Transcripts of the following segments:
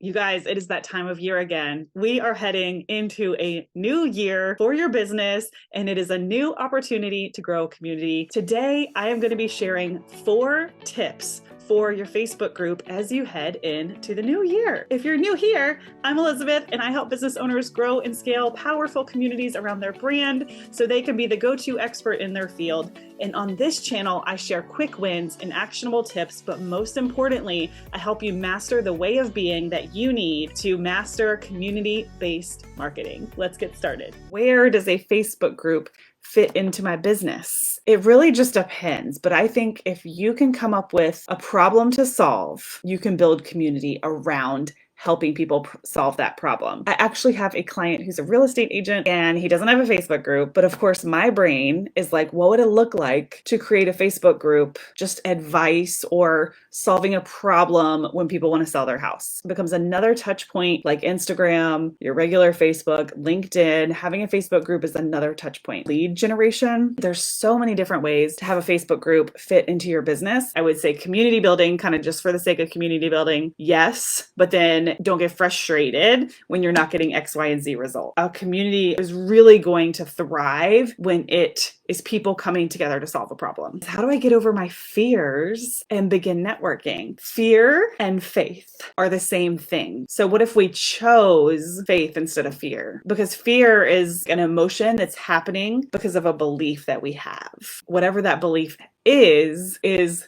You guys, it is that time of year again. We are heading into a new year for your business, and it is a new opportunity to grow a community. Today, I am going to be sharing 4 tips for your Facebook group as you head into the new year. If you're new here, I'm Elizabeth, and I help business owners grow and scale powerful communities around their brand so they can be the go-to expert in their field. And on this channel, I share quick wins and actionable tips, but most importantly, I help you master the way of being that you need to master community-based marketing. Let's get started. Where does a Facebook group fit into my business? It really just depends, but I think if you can come up with a problem to solve, you can build community around helping people solve that problem. I actually have a client who's a real estate agent and he doesn't have a Facebook group, but of course my brain is like, what would it look like to create a Facebook group, just advice or solving a problem when people want to sell their house? It becomes another touch point like Instagram, your regular Facebook, LinkedIn. Having a Facebook group is another touch point. Lead generation. There's so many different ways to have a Facebook group fit into your business. I would say community building, kind of just for the sake of community building. Yes, but then don't get frustrated when you're not getting X, Y, and Z result. A community is really going to thrive when it is people coming together to solve a problem. How do I get over my fears and begin networking? Fear and faith are the same thing. So what if we chose faith instead of fear? Because fear is an emotion that's happening because of a belief that we have. Whatever that belief is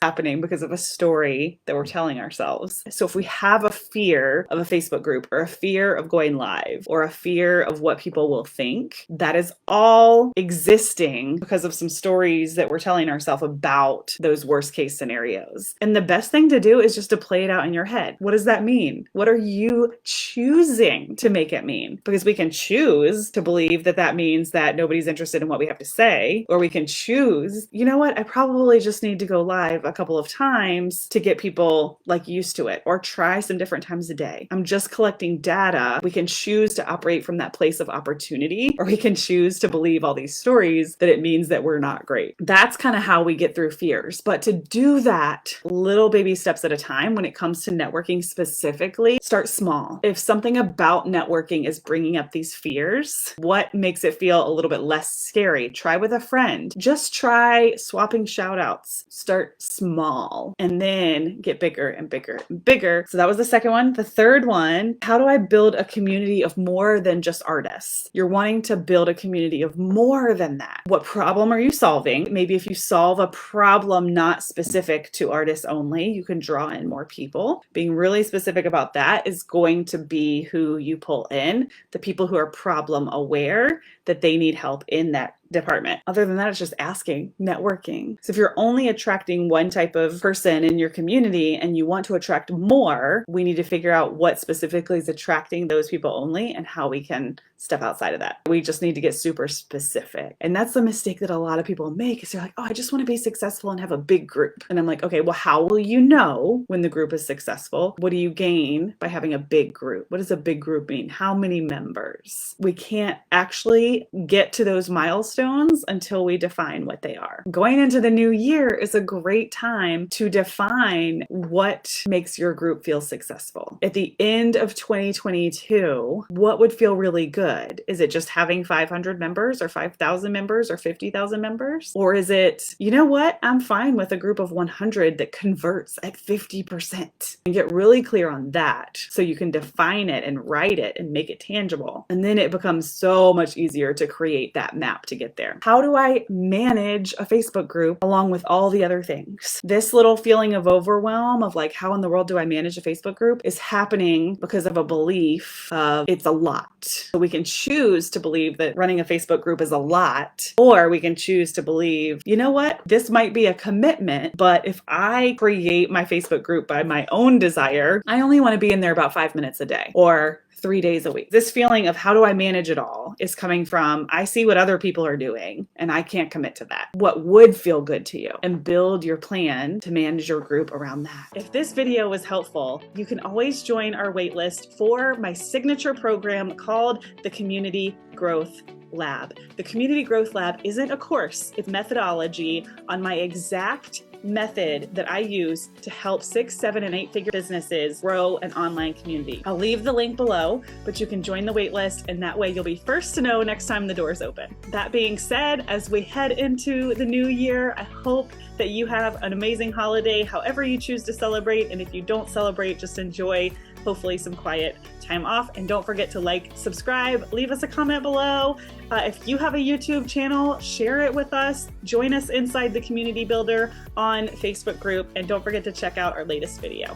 happening because of a story that we're telling ourselves. So if we have a fear of a Facebook group or a fear of going live or a fear of what people will think, that is all existing because of some stories that we're telling ourselves about those worst case scenarios. And the best thing to do is just to play it out in your head. What does that mean? What are you choosing to make it mean? Because we can choose to believe that that means that nobody's interested in what we have to say, or we can choose, you know what, I probably just need to go live a couple of times to get people like used to it, or try some different times a day. I'm just collecting data. We can choose to operate from that place of opportunity, or we can choose to believe all these stories that it means that we're not great. That's kind of how we get through fears. But to do that little baby steps at a time, when it comes to networking specifically, start small. If something about networking is bringing up these fears, what makes it feel a little bit less scary? Try with a friend. Just try swapping shout outs. Start small and then get bigger and bigger and bigger. So that was the second one. The third one, how do I build a community of more than just artists? You're wanting to build a community of more than that. What problem are you solving? Maybe if you solve a problem not specific to artists only, you can draw in more people. Being really specific about that is going to be who you pull in, the people who are problem aware that they need help in that department. Other than that, it's just asking, networking. So if you're only attracting one type of person in your community and you want to attract more, we need to figure out what specifically is attracting those people only and how we can step outside of that. We just need to get super specific. And that's the mistake that a lot of people make, is they're like, oh, I just want to be successful and have a big group. And I'm like, okay, well, how will you know when the group is successful? What do you gain by having a big group? What does a big group mean? How many members? We can't actually get to those milestones until we define what they are. Going into the new year is a great time to define what makes your group feel successful. At the end of 2022, what would feel really good? Is it just having 500 members or 5,000 members or 50,000 members? Or is it, you know what? I'm fine with a group of 100 that converts at 50%, and get really clear on that so you can define it and write it and make it tangible. And then it becomes so much easier to create that map to get there. How do I manage a Facebook group along with all the other things? This little feeling of overwhelm of like, how in the world do I manage a Facebook group, is happening because of a belief of it's a lot. So we can choose to believe that running a Facebook group is a lot, or we can choose to believe, you know what, this might be a commitment, but if I create my Facebook group by my own desire, I only want to be in there about 5 minutes a day or 3 days a week. This feeling of how do I manage it all is coming from, I see what other people are doing and I can't commit to that. What would feel good to you? And build your plan to manage your group around that. If this video was helpful, you can always join our waitlist for my signature program called the Community Growth Lab. The Community Growth Lab isn't a course, it's methodology on my exact method that I use to help 6, 7, and 8-figure businesses grow an online community. I'll leave the link below, but you can join the waitlist, and that way you'll be first to know next time the doors open. That being said, as we head into the new year, I hope that you have an amazing holiday, however you choose to celebrate. And if you don't celebrate, just enjoy hopefully some quiet time off. And don't forget to like, subscribe, leave us a comment below. If you have a YouTube channel, share it with us. Join us inside the Community Builder on Facebook group. And don't forget to check out our latest video.